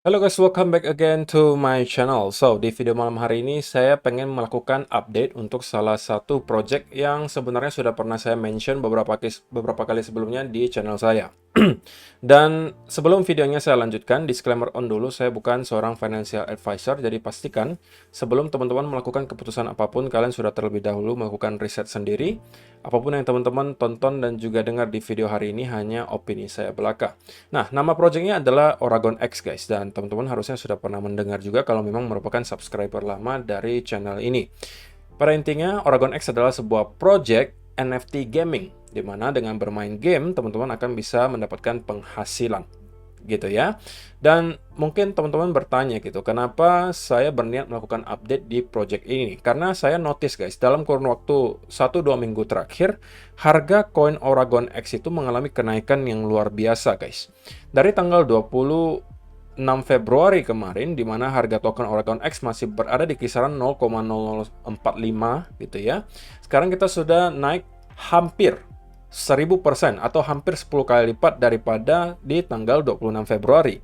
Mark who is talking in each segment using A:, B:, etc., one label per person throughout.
A: Halo guys, welcome back again to my channel. So, di video malam hari ini saya pengen melakukan update untuk salah satu project yang sebenarnya sudah pernah saya mention beberapa kali sebelumnya di channel saya. Dan sebelum videonya saya lanjutkan, disclaimer on dulu, saya bukan seorang financial advisor, jadi pastikan sebelum teman-teman melakukan keputusan apapun, kalian sudah terlebih dahulu melakukan riset sendiri. Apapun yang teman-teman tonton dan juga dengar di video hari ini hanya opini saya belaka. Nah, nama projectnya adalah Oragon X guys, dan teman-teman harusnya sudah pernah mendengar juga kalau memang merupakan subscriber lama dari channel ini. Pada intinya, Oragon X adalah sebuah project NFT gaming, di mana dengan bermain game, teman-teman akan bisa mendapatkan penghasilan gitu ya. Dan mungkin teman-teman bertanya gitu, kenapa saya berniat melakukan update di project ini? Karena saya notice guys, dalam kurun waktu 1-2 minggu terakhir, harga koin Oragon X itu mengalami kenaikan yang luar biasa guys. Dari tanggal 26 Februari kemarin, di mana harga token Oragon X masih berada di kisaran 0,0045 gitu ya. Sekarang kita sudah naik hampir 1000% atau hampir 10 kali lipat daripada di tanggal 26 Februari.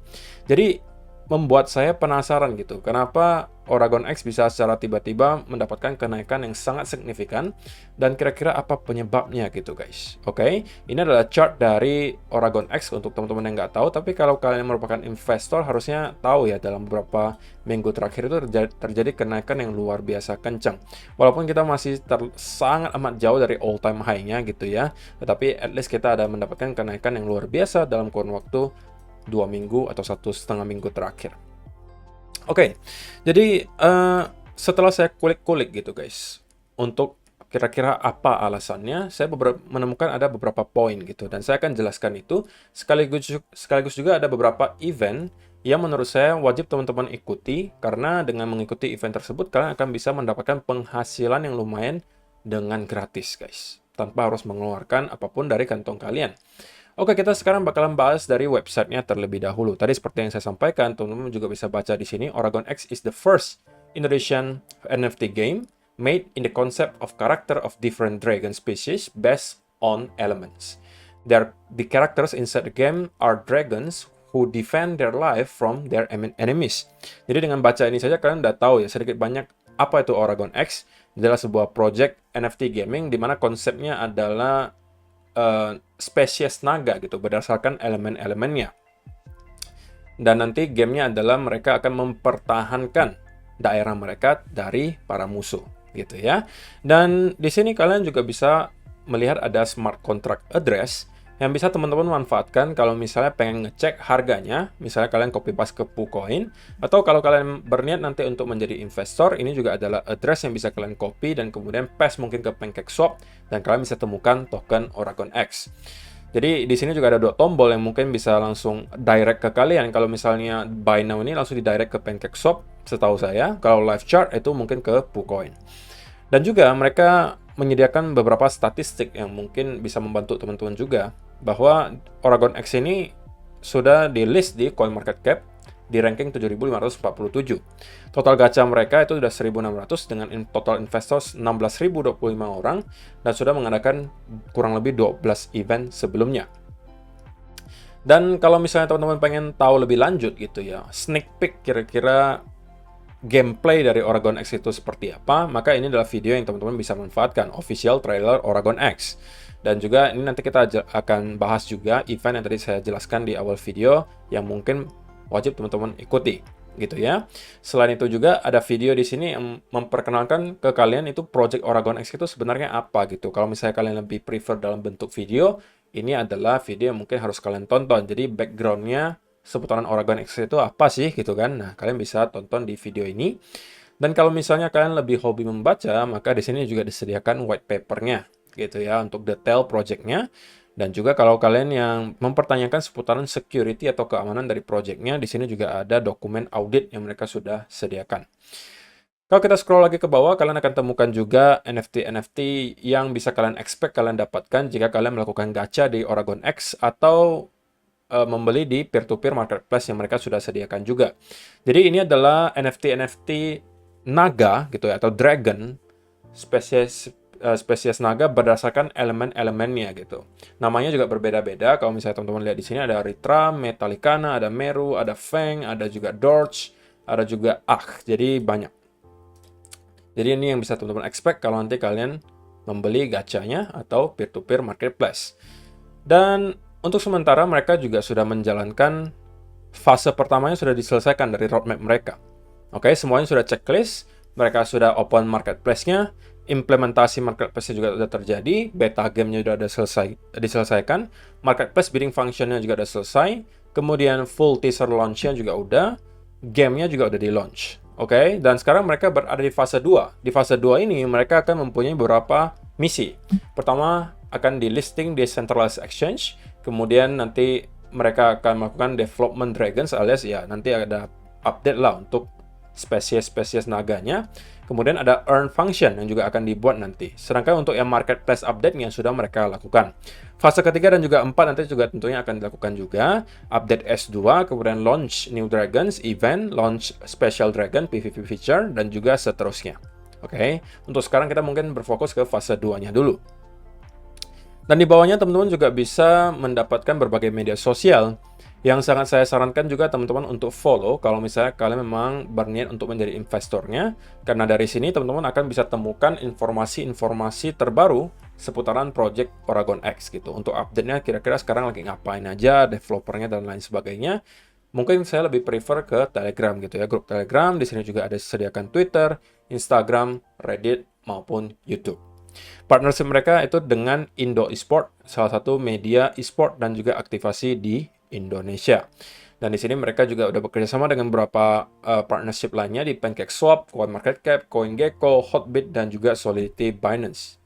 A: Jadi membuat saya penasaran gitu, kenapa Oragon X bisa secara tiba-tiba mendapatkan kenaikan yang sangat signifikan dan kira-kira apa penyebabnya gitu guys. Oke, ini adalah chart dari Oragon X untuk teman-teman yang nggak tahu, tapi kalau kalian merupakan investor harusnya tahu ya dalam beberapa minggu terakhir itu terjadi kenaikan yang luar biasa kencang. Walaupun kita masih sangat amat jauh dari all time high-nya gitu ya, tetapi at least kita ada mendapatkan kenaikan yang luar biasa dalam kurun waktu 2 minggu atau 1,5 minggu terakhir. Oke, jadi setelah saya kulik-kulik gitu guys, untuk kira-kira apa alasannya, saya menemukan ada beberapa poin gitu, dan saya akan jelaskan itu, sekaligus juga ada beberapa event yang menurut saya wajib teman-teman ikuti, karena dengan mengikuti event tersebut, kalian akan bisa mendapatkan penghasilan yang lumayan dengan gratis guys, tanpa harus mengeluarkan apapun dari kantong kalian. Oke, kita sekarang bakalan bahas dari websitenya terlebih dahulu. Tadi seperti yang saya sampaikan, teman-teman juga bisa baca di sini, Oragon X is the first Indonesian NFT game made in the concept of character of different dragon species based on elements. The characters inside the game are dragons who defend their life from their enemies. Jadi dengan baca ini saja kalian udah tahu ya sedikit banyak apa itu Oragon X. Ini adalah sebuah project NFT gaming di mana konsepnya adalah spesies naga gitu berdasarkan elemen-elemennya. Dan nanti gamenya adalah mereka akan mempertahankan daerah mereka dari para musuh gitu ya. Dan di sini kalian juga bisa melihat ada smart contract address yang bisa teman-teman manfaatkan kalau misalnya pengen ngecek harganya, misalnya kalian copy paste ke PooCoin, atau kalau kalian berniat nanti untuk menjadi investor, ini juga adalah address yang bisa kalian copy dan kemudian paste mungkin ke PancakeSwap, dan kalian bisa temukan token Oragon X. Jadi di sini juga ada 2 tombol yang mungkin bisa langsung direct ke kalian. Kalau misalnya buy now ini langsung di direct ke PancakeSwap, setahu saya. Kalau live chart itu mungkin ke PooCoin. Dan juga mereka menyediakan beberapa statistik yang mungkin bisa membantu teman-teman juga, bahwa Oragon X ini sudah di list di CoinMarketCap di ranking 7.547. Total gacha mereka itu sudah 1.600 dengan total investors 16.025 orang dan sudah mengadakan kurang lebih 12 event sebelumnya. Dan kalau misalnya teman-teman pengen tahu lebih lanjut gitu ya, sneak peek kira-kira gameplay dari Oragon X itu seperti apa, maka ini adalah video yang teman-teman bisa manfaatkan, official trailer Oragon X. Dan juga ini nanti kita akan bahas juga event yang tadi saya jelaskan di awal video yang mungkin wajib teman-teman ikuti gitu ya. Selain itu juga ada video di sini yang memperkenalkan ke kalian itu project Oragon X itu sebenarnya apa gitu. Kalau misalnya kalian lebih prefer dalam bentuk video, ini adalah video yang mungkin harus kalian tonton. Jadi backgroundnya seputaran Oragon X itu apa sih gitu kan. Nah, kalian bisa tonton di video ini. Dan kalau misalnya kalian lebih hobi membaca, maka di sini juga disediakan white papernya gitu ya untuk detail projectnya. Dan juga kalau kalian yang mempertanyakan seputaran security atau keamanan dari projectnya, di sini juga ada dokumen audit yang mereka sudah sediakan. Kalau kita scroll lagi ke bawah, kalian akan temukan juga NFT-NFT yang bisa kalian expect kalian dapatkan jika kalian melakukan gacha di Oragon X atau membeli di peer-to-peer marketplace yang mereka sudah sediakan juga. Jadi ini adalah NFT naga gitu ya, atau dragon, spesies spesies naga berdasarkan elemen-elemennya gitu. Namanya juga berbeda-beda. Kalau misalnya teman-teman lihat di sini ada Ritra, Metallicana, ada Meru, ada Feng, ada juga Dorch, ada juga Jadi banyak. Jadi ini yang bisa teman-teman expect kalau nanti kalian membeli gachanya atau peer-to-peer marketplace. Dan untuk sementara mereka juga sudah menjalankan fase pertamanya sudah diselesaikan dari roadmap mereka. Oke, semuanya sudah checklist, mereka sudah open marketplace-nya, implementasi marketplace-nya juga sudah terjadi, beta game-nya sudah ada diselesaikan, marketplace bidding function-nya juga sudah selesai, kemudian full teaser launch-nya juga udah, game-nya juga udah di-launch. Oke, dan sekarang mereka berada di fase 2. Di fase 2 ini mereka akan mempunyai beberapa misi. Pertama, akan di listing di centralized exchange, kemudian nanti mereka akan melakukan development dragons alias ya nanti ada update lah untuk spesies-spesies naganya. Kemudian ada earn function yang juga akan dibuat nanti. Sedangkan untuk yang marketplace update-nya sudah mereka lakukan. Fase ketiga dan juga 4 nanti juga tentunya akan dilakukan juga. Update S2, kemudian launch new dragons, event, launch special dragon, PvP feature, dan juga seterusnya. Oke, untuk sekarang kita mungkin berfokus ke fase 2-nya dulu. Dan di bawahnya teman-teman juga bisa mendapatkan berbagai media sosial yang sangat saya sarankan juga teman-teman untuk follow kalau misalnya kalian memang berniat untuk menjadi investornya. Karena dari sini teman-teman akan bisa temukan informasi-informasi terbaru seputaran project Oragon X gitu. Untuk update-nya kira-kira sekarang lagi ngapain aja, developernya dan lain sebagainya. Mungkin saya lebih prefer ke Telegram gitu ya, grup Telegram. Di sini juga ada disediakan Twitter, Instagram, Reddit, maupun YouTube. Partnership mereka itu dengan Indo Esport, salah satu media esport dan juga aktivasi di Indonesia. Dan di sini mereka juga udah bekerja sama dengan beberapa partnership lainnya di PancakeSwap, CoinMarketCap, CoinGecko, Hotbit, dan juga Solidity Finance.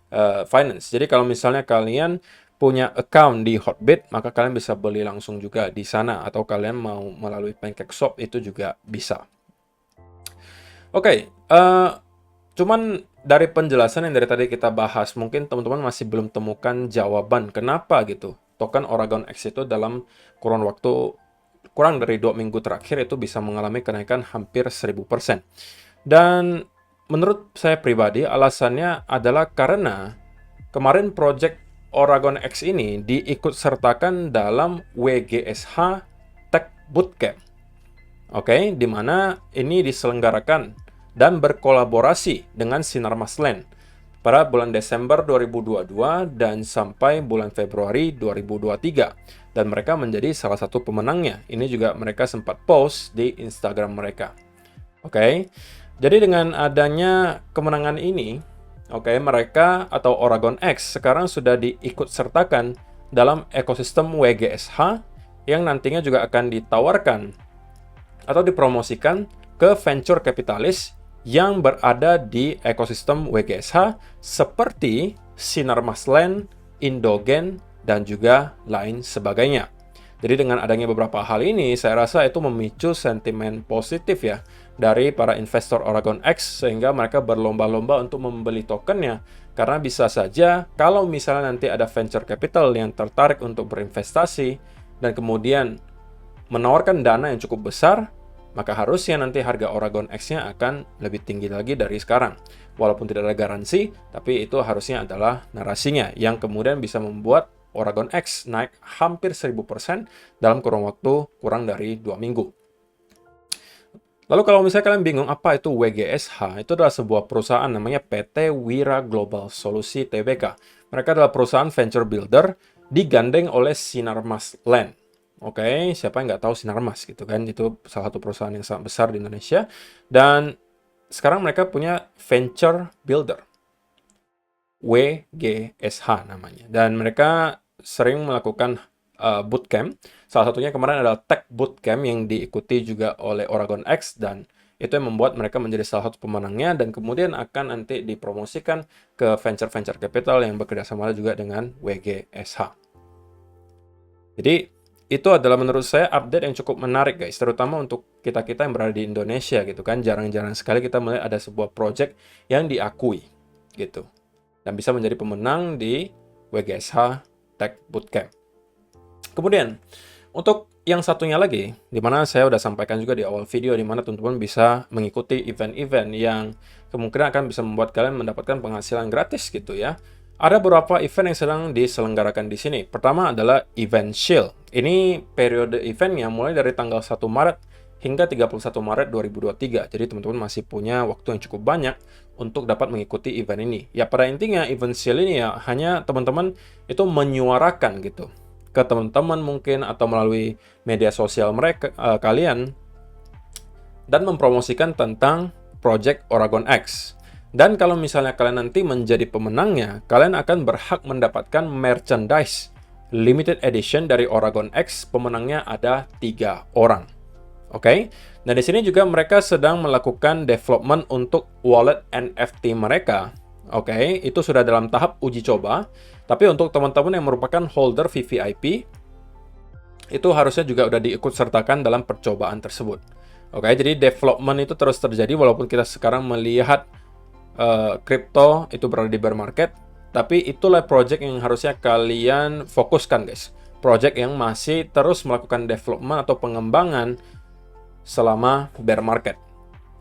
A: Jadi kalau misalnya kalian punya account di Hotbit, maka kalian bisa beli langsung juga di sana. Atau kalian mau melalui PancakeSwap itu juga bisa. Oke, cuman dari penjelasan yang dari tadi kita bahas, mungkin teman-teman masih belum temukan jawaban kenapa gitu token Oragon X itu dalam kurun waktu kurang dari 2 minggu terakhir itu bisa mengalami kenaikan hampir 1000%. Dan menurut saya pribadi alasannya adalah karena kemarin project Oragon X ini diikut sertakan dalam WGSH Tech Bootcamp. Oke, di mana ini diselenggarakan dan berkolaborasi dengan Sinarmas Land pada bulan Desember 2022 dan sampai bulan Februari 2023. Dan mereka menjadi salah satu pemenangnya. Ini juga mereka sempat post di Instagram mereka. Oke, jadi dengan adanya kemenangan ini, mereka atau Oragon X sekarang sudah diikut sertakan dalam ekosistem WGSH yang nantinya juga akan ditawarkan atau dipromosikan ke venture capitalis yang berada di ekosistem WGSH seperti Sinarmas Land, Indogen, dan juga lain sebagainya. Jadi dengan adanya beberapa hal ini, saya rasa itu memicu sentimen positif ya dari para investor Oragon X sehingga mereka berlomba-lomba untuk membeli tokennya. Karena bisa saja kalau misalnya nanti ada venture capital yang tertarik untuk berinvestasi dan kemudian menawarkan dana yang cukup besar, maka harusnya nanti harga Oragon X-nya akan lebih tinggi lagi dari sekarang. Walaupun tidak ada garansi, tapi itu harusnya adalah narasinya yang kemudian bisa membuat Oragon X naik hampir 1000% dalam kurun waktu kurang dari 2 minggu. Lalu kalau misalnya kalian bingung apa itu WGSH, itu adalah sebuah perusahaan namanya PT Wira Global Solusi Tbk. Mereka adalah perusahaan venture builder digandeng oleh Sinarmas Land. Oke, siapa yang nggak tahu Sinarmas gitu kan? Itu salah satu perusahaan yang sangat besar di Indonesia. Dan sekarang mereka punya venture builder. WGSH namanya. Dan mereka sering melakukan bootcamp. Salah satunya kemarin adalah Tech Bootcamp yang diikuti juga oleh Oragon X. Dan itu yang membuat mereka menjadi salah satu pemenangnya. Dan kemudian akan nanti dipromosikan ke venture-venture capital yang bekerja sama juga dengan WGSH. Jadi, itu adalah menurut saya update yang cukup menarik guys, terutama untuk kita-kita yang berada di Indonesia gitu kan. Jarang-jarang sekali kita melihat ada sebuah project yang diakui gitu. Dan bisa menjadi pemenang di WGSH Tech Bootcamp. Kemudian, Untuk yang satunya lagi, di mana saya udah sampaikan juga di awal video, di mana teman-teman bisa mengikuti event-event yang kemungkinan akan bisa membuat kalian mendapatkan penghasilan gratis gitu ya. Ada beberapa event yang sedang diselenggarakan di sini. Pertama adalah Event Shield. Ini periode eventnya mulai dari tanggal 1 Maret hingga 31 Maret 2023. Jadi teman-teman masih punya waktu yang cukup banyak untuk dapat mengikuti event ini. Ya pada intinya Event Shield ini ya hanya teman-teman itu menyuarakan gitu ke teman-teman mungkin atau melalui media sosial mereka kalian dan mempromosikan tentang Project Oragon X. Dan kalau misalnya kalian nanti menjadi pemenangnya, kalian akan berhak mendapatkan merchandise limited edition dari Oragon X. Pemenangnya ada 3 orang. Oke. Nah, di sini juga mereka sedang melakukan development untuk wallet NFT mereka. Oke, itu sudah dalam tahap uji coba. Tapi untuk teman-teman yang merupakan holder VVIP, itu harusnya juga udah diikut sertakan dalam percobaan tersebut. Oke, jadi development itu terus terjadi walaupun kita sekarang melihat kripto itu berada di bear market, tapi itulah project yang harusnya kalian fokuskan guys. Project yang masih terus melakukan development atau pengembangan selama bear market.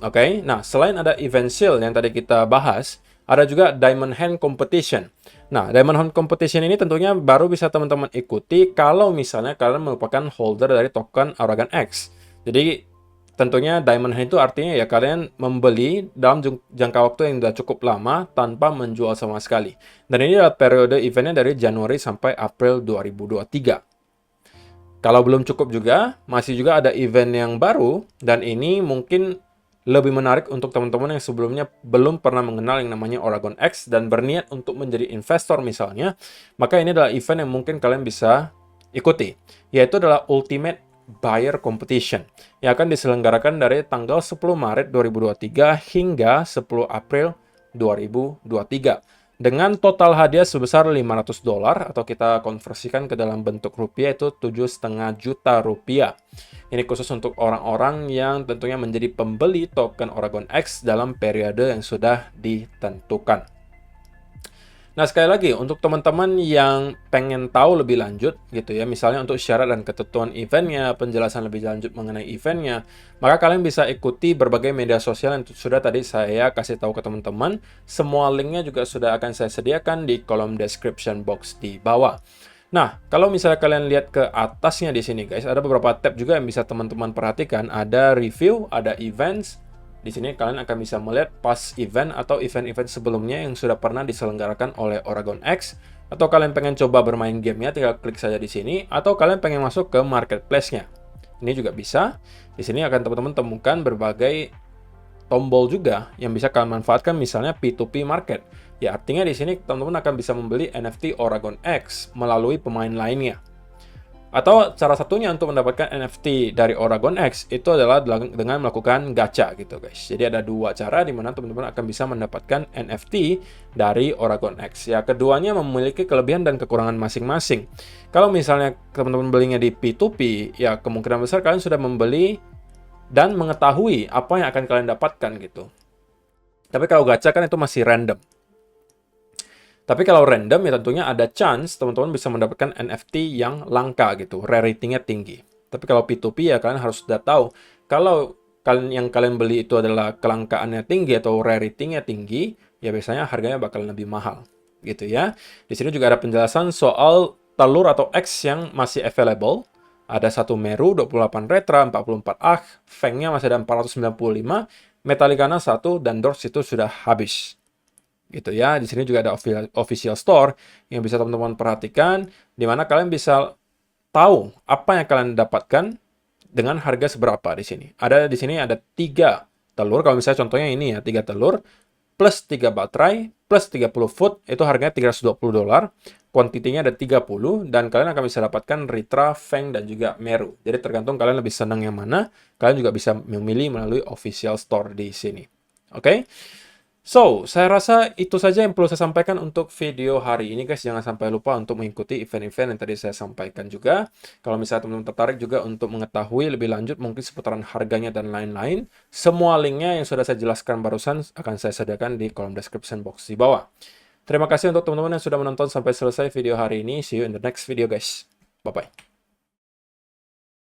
A: Oke, nah selain ada event shield yang tadi kita bahas, ada juga Diamond Hand Competition. Nah, Diamond Hand Competition ini tentunya baru bisa teman-teman ikuti kalau misalnya kalian merupakan holder dari token Oragon X. Jadi, tentunya Diamond Hand itu artinya ya kalian membeli dalam jangka waktu yang sudah cukup lama tanpa menjual sama sekali. Dan ini adalah periode eventnya dari Januari sampai April 2023. Kalau belum cukup juga, masih juga ada event yang baru, dan ini mungkin lebih menarik untuk teman-teman yang sebelumnya belum pernah mengenal yang namanya Oragon X dan berniat untuk menjadi investor misalnya, maka ini adalah event yang mungkin kalian bisa ikuti, yaitu adalah Ultimate Buyer Competition yang akan diselenggarakan dari tanggal 10 Maret 2023 hingga 10 April 2023. Dengan total hadiah sebesar $500 atau kita konversikan ke dalam bentuk rupiah itu 7,5 juta rupiah. Ini khusus untuk orang-orang yang tentunya menjadi pembeli token Oragon X dalam periode yang sudah ditentukan. Nah, sekali lagi, untuk teman-teman yang pengen tahu lebih lanjut, gitu ya, misalnya untuk syarat dan ketentuan eventnya, penjelasan lebih lanjut mengenai eventnya, maka kalian bisa ikuti berbagai media sosial yang sudah tadi saya kasih tahu ke teman-teman. Semua linknya juga sudah akan saya sediakan di kolom description box di bawah. Nah, kalau misalnya kalian lihat ke atasnya di sini, guys, ada beberapa tab juga yang bisa teman-teman perhatikan. Ada review, ada events. Di sini kalian akan bisa melihat past event atau event-event sebelumnya yang sudah pernah diselenggarakan oleh Oragon X. Atau kalian pengen coba bermain gamenya, tinggal klik saja di sini. Atau kalian pengen masuk ke marketplace-nya. Ini juga bisa. Di sini akan teman-teman temukan berbagai tombol juga yang bisa kalian manfaatkan, misalnya P2P market. Ya, artinya di sini teman-teman akan bisa membeli NFT Oragon X melalui pemain lainnya. Atau cara satunya untuk mendapatkan NFT dari Oragon X itu adalah dengan melakukan gacha gitu guys. Jadi ada 2 cara di mana teman-teman akan bisa mendapatkan NFT dari Oragon X. Ya, keduanya memiliki kelebihan dan kekurangan masing-masing. Kalau misalnya teman-teman belinya di P2P, ya kemungkinan besar kalian sudah membeli dan mengetahui apa yang akan kalian dapatkan gitu. Tapi kalau gacha kan itu masih random. Tapi kalau random ya tentunya ada chance teman-teman bisa mendapatkan NFT yang langka gitu, rarity-nya tinggi. Tapi kalau P2P ya kalian harus sudah tahu kalau yang kalian beli itu adalah kelangkaannya tinggi atau rarity-nya tinggi, ya biasanya harganya bakal lebih mahal gitu ya. Di sini juga ada penjelasan soal telur atau X yang masih available. Ada 1 Meru, 28 Retra, 44 AH, Feng-nya masih ada 495, Metallicana 1, dan Doors itu sudah habis. Gitu ya. Di sini juga ada official store yang bisa teman-teman perhatikan, di mana kalian bisa tahu apa yang kalian dapatkan dengan harga seberapa di sini. Di sini ada 3 telur, kalau misalnya contohnya ini ya, 3 telur plus 3 baterai plus 30 foot itu harganya $320. Kuantitinya ada 30 dan kalian akan bisa dapatkan Ritra, Feng dan juga Meru. Jadi tergantung kalian lebih senang yang mana, kalian juga bisa memilih melalui official store di sini. Oke? So, saya rasa itu saja yang perlu saya sampaikan untuk video hari ini guys. Jangan sampai lupa untuk mengikuti event-event yang tadi saya sampaikan juga. Kalau misalnya teman-teman tertarik juga untuk mengetahui lebih lanjut mungkin seputaran harganya dan lain-lain, semua linknya yang sudah saya jelaskan barusan akan saya sediakan di kolom description box di bawah. Terima kasih untuk teman-teman yang sudah menonton sampai selesai video hari ini. See you in the next video guys. Bye-bye.